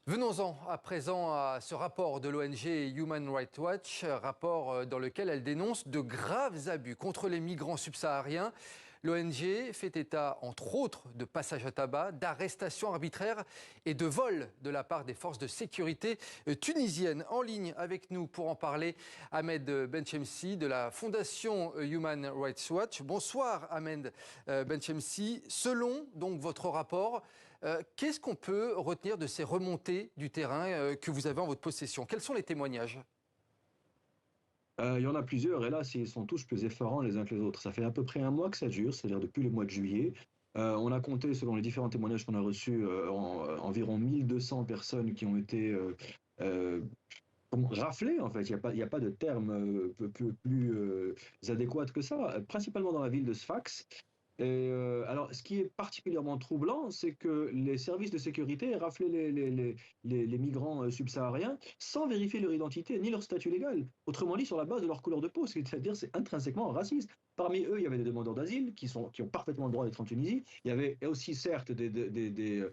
Venons-en à présent à ce rapport de l'ONG Human Rights Watch, rapport dans lequel elle dénonce de graves abus contre les migrants subsahariens. L'ONG fait état, entre autres, de passages à tabac, d'arrestations arbitraires et de vols de la part des forces de sécurité tunisiennes. En ligne avec nous pour en parler, Ahmed Benchemsi de la Fondation Human Rights Watch. Bonsoir Ahmed Benchemsi. Selon donc votre rapport, qu'est-ce qu'on peut retenir de ces remontées du terrain que vous avez en votre possession? Quels sont les témoignages? Il y en a plusieurs, et là, ils sont tous plus effarants les uns que les autres. Ça fait à peu près un mois que ça dure, c'est-à-dire depuis le mois de juillet. On a compté, selon les différents témoignages qu'on a reçus, environ 1200 personnes qui ont été raflées, en fait. Il y a pas de terme plus adéquat que ça, principalement dans la ville de Sfax. Alors, ce qui est particulièrement troublant, c'est que les services de sécurité raflaient les migrants subsahariens sans vérifier leur identité ni leur statut légal. Autrement dit, sur la base de leur couleur de peau, c'est-à-dire c'est intrinsèquement raciste. Parmi eux, il y avait des demandeurs d'asile qui ont parfaitement le droit d'être en Tunisie. Il y avait aussi, certes, des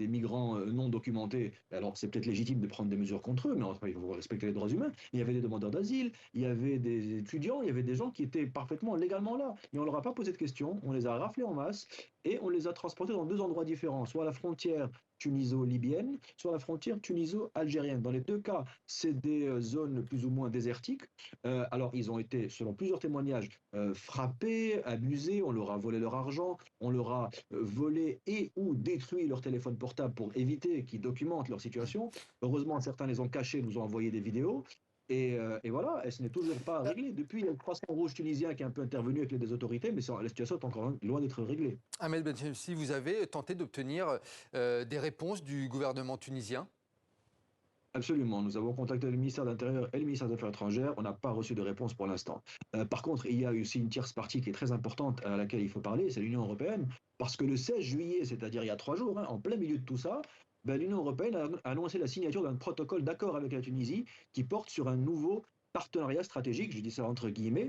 migrants non documentés. Alors, c'est peut-être légitime de prendre des mesures contre eux, mais enfin, il faut respecter les droits humains. Il y avait des demandeurs d'asile, il y avait des étudiants, il y avait des gens qui étaient parfaitement légalement là. Et on ne leur a pas posé de questions, on les a raflés en masse et on les a transportés dans deux endroits différents, soit à la frontière tuniso-libyenne, soit à la frontière tuniso-algérienne. Dans les deux cas, c'est des zones plus ou moins désertiques. Alors, ils ont été, selon plusieurs témoignages, frappés, abusés, on leur a volé leur argent, on leur a volé et ou détruit leur téléphone portable pour éviter qu'ils documentent leur situation. Heureusement, certains les ont cachés, nous ont envoyé des vidéos. Et voilà, et ce n'est toujours pas réglé. Depuis, il y a le Croissant Rouge tunisien qui est un peu intervenu avec les autorités, mais la situation est encore loin d'être réglée. Ahmed Benchemsi, vous avez tenté d'obtenir des réponses du gouvernement tunisien? Absolument. Nous avons contacté le ministère de l'Intérieur et le ministère des Affaires étrangères. On n'a pas reçu de réponse pour l'instant. Par contre, il y a aussi une tierce partie qui est très importante à laquelle il faut parler, c'est l'Union européenne. Parce que le 16 juillet, c'est-à-dire il y a 3 jours, hein, en plein milieu de tout ça, ben, l'Union européenne a annoncé la signature d'un protocole d'accord avec la Tunisie qui porte sur un nouveau partenariat stratégique, je dis ça entre guillemets,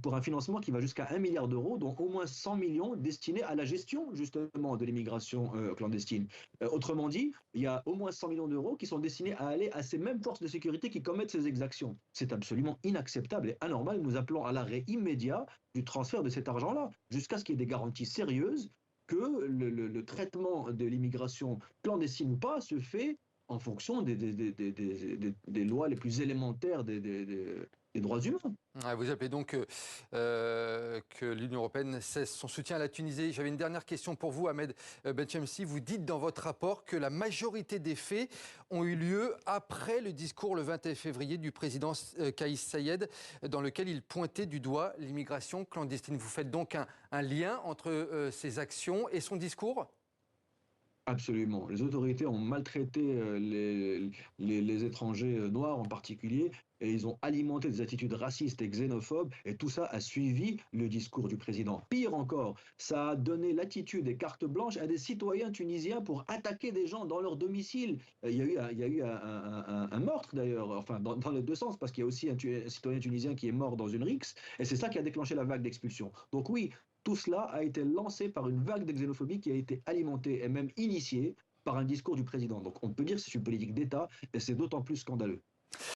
pour un financement qui va jusqu'à 1 milliard d'euros, dont au moins 100 millions destinés à la gestion justement de l'immigration clandestine. Autrement dit, il y a au moins 100 millions d'euros qui sont destinés à aller à ces mêmes forces de sécurité qui commettent ces exactions. C'est absolument inacceptable et anormal. Nous appelons à l'arrêt immédiat du transfert de cet argent-là, jusqu'à ce qu'il y ait des garanties sérieuses que le traitement de l'immigration clandestine ou pas se fait en fonction des lois les plus élémentaires des droits humains. Vous appelez donc que l'Union européenne cesse son soutien à la Tunisie. J'avais une dernière question pour vous, Ahmed Benchemsi. Vous dites dans votre rapport que la majorité des faits ont eu lieu après le discours le 21 février du président Kais Saied, dans lequel il pointait du doigt l'immigration clandestine. Vous faites donc un lien entre ces actions et son discours? Absolument. Les autorités ont maltraité les étrangers noirs en particulier, et ils ont alimenté des attitudes racistes et xénophobes, et tout ça a suivi le discours du président. Pire encore, ça a donné l'attitude et carte blanche à des citoyens tunisiens pour attaquer des gens dans leur domicile. Il y a eu un meurtre d'ailleurs, enfin dans les deux sens, parce qu'il y a aussi un citoyen tunisien qui est mort dans une rixe, et c'est ça qui a déclenché la vague d'expulsion. Donc oui, tout cela a été lancé par une vague de xénophobie qui a été alimentée et même initiée par un discours du président. Donc on peut dire que c'est une politique d'État et c'est d'autant plus scandaleux.